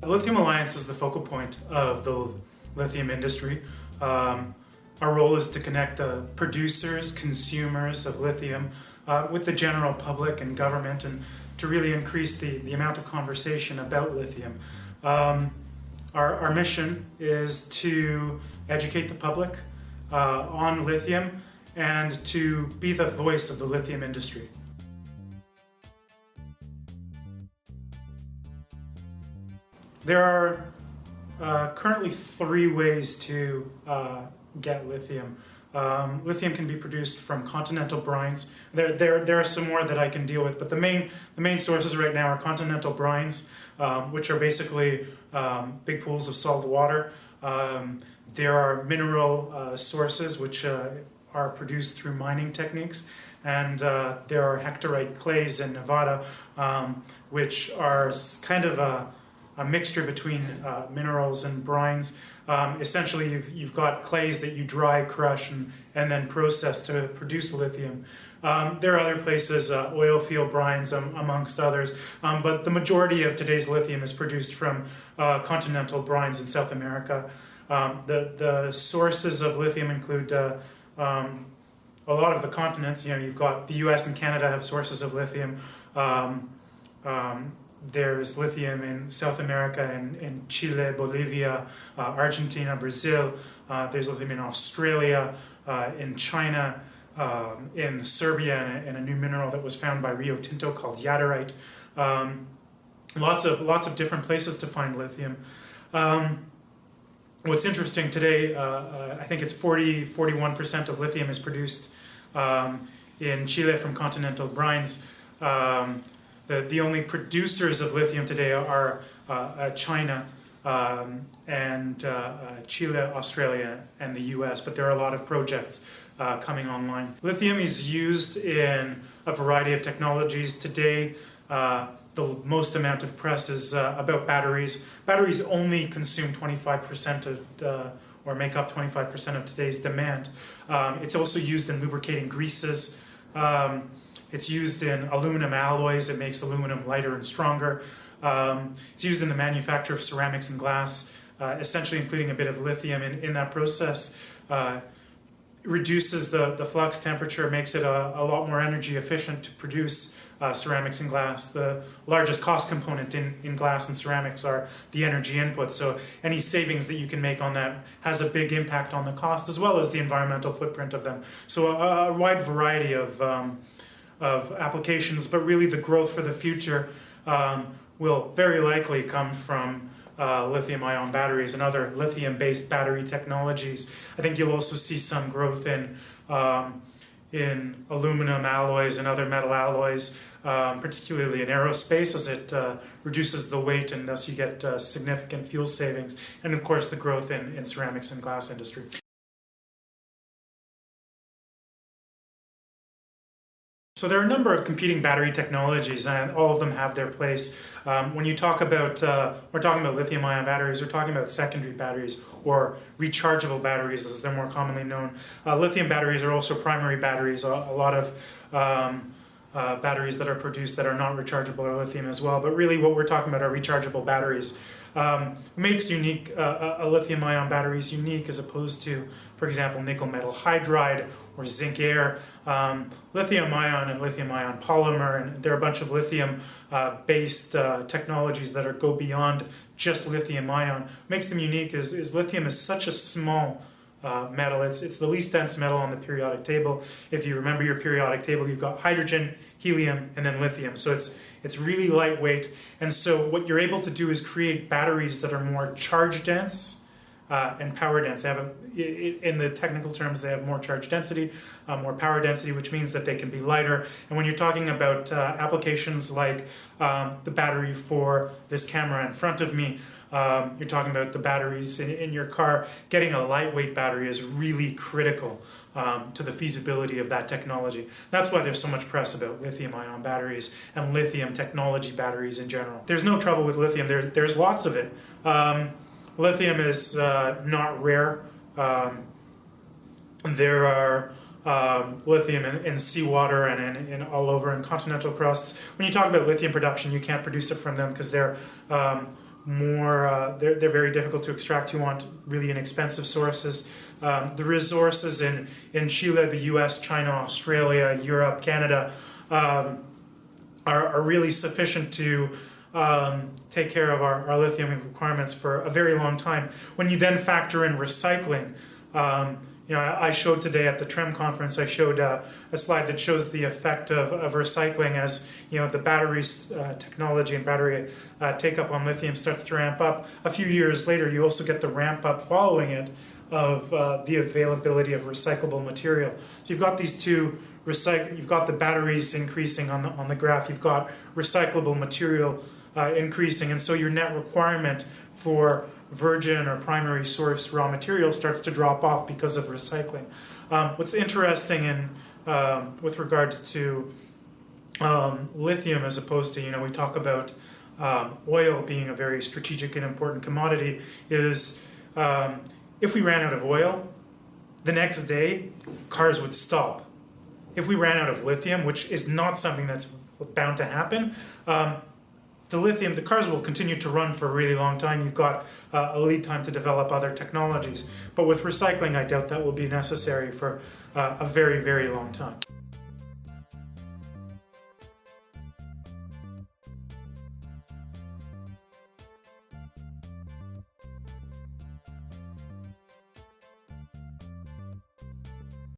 Lithium Alliance is the focal point of the lithium industry. Our role is to connect the producers, consumers of lithium with the general public and government, and to really increase the amount of conversation about lithium. Our mission is to educate the public on lithium and to be the voice of the lithium industry. There are currently 3 ways to get lithium. Lithium can be produced from continental brines. There are some more that I can deal with, but the main sources right now are continental brines, which are basically big pools of salt water. There are mineral sources which are produced through mining techniques, and there are hectorite clays in Nevada, which are kind of a mixture between minerals and brines. Essentially, you've got clays that you dry, crush, and then process to produce lithium. There are other places, oil field brines amongst others, but the majority of today's lithium is produced from continental brines in South America. The sources of lithium include a lot of the continents. You know, you've got the US and Canada have sources of lithium. There's lithium in South America, in Chile, Bolivia, Argentina, Brazil. There's lithium in Australia, in China, in Serbia, and a new mineral that was found by Rio Tinto called jadarite. Lots of different places to find lithium. What's interesting today, I think it's 41% of lithium is produced in Chile from continental brines. The only producers of lithium today are China and Chile, Australia, and the US, but there are a lot of projects coming online. Lithium is used in a variety of technologies. Today, the most amount of press is about batteries. Batteries only consume 25% of or make up 25% of today's demand. It's also used in lubricating greases. It's used in aluminum alloys. It makes aluminum lighter and stronger. It's used in the manufacture of ceramics and glass, essentially including a bit of lithium in that process. Reduces the flux temperature, makes it a lot more energy efficient to produce ceramics and glass. The largest cost component in glass and ceramics are the energy input, so any savings that you can make on that has a big impact on the cost as well as the environmental footprint of them. So a wide variety of applications, but really the growth for the future will very likely come from lithium-ion batteries and other lithium-based battery technologies. I think you'll also see some growth in aluminum alloys and other metal alloys, particularly in aerospace, as it reduces the weight and thus you get significant fuel savings, and of course the growth in ceramics and glass industry. So there are a number of competing battery technologies, and all of them have their place. When you talk about, we're talking about lithium-ion batteries, we're talking about secondary batteries or rechargeable batteries as they're more commonly known. Lithium batteries are also primary batteries. A lot of batteries that are produced that are not rechargeable are lithium as well, but really what we're talking about are rechargeable batteries. What makes unique a lithium-ion battery is unique as opposed to, for example, nickel metal hydride or zinc air. Lithium-ion and lithium-ion polymer, and there are a bunch of lithium-based technologies that go beyond just lithium-ion. What makes them unique is lithium is such a small metal. It's the least dense metal on the periodic table. If you remember your periodic table, you've got hydrogen, helium, and then lithium. So it's really lightweight. And so what you're able to do is create batteries that are more charge dense and power dense. They have in the technical terms, they have more charge density, more power density, which means that they can be lighter. And when you're talking about applications like the battery for this camera in front of me, you're talking about the batteries in your car, getting a lightweight battery is really critical to the feasibility of that technology. That's why there's so much press about lithium-ion batteries and lithium technology batteries in general. There's no trouble with lithium. There's lots of it. Lithium is not rare. There are lithium in seawater and in all over in continental crusts. When you talk about lithium production, you can't produce it from them because they're they're very difficult to extract. You want really inexpensive sources. The resources in Chile, the US, China, Australia, Europe, Canada are really sufficient to take care of our lithium requirements for a very long time. When you then factor in recycling, I showed today at the TREM conference, I showed a slide that shows the effect of recycling as the batteries technology and battery take up on lithium starts to ramp up. A few years later, you also get the ramp up following it of the availability of recyclable material. So you've got these two you've got the batteries increasing on the graph, you've got recyclable material increasing, and so your net requirement for virgin or primary source raw material starts to drop off because of recycling. What's interesting with regards to lithium, as opposed to, we talk about oil being a very strategic and important commodity, is if we ran out of oil, the next day cars would stop. If we ran out of lithium, which is not something that's bound to happen, the cars will continue to run for a really long time. You've got a lead time to develop other technologies. But with recycling, I doubt that will be necessary for a very, very long time.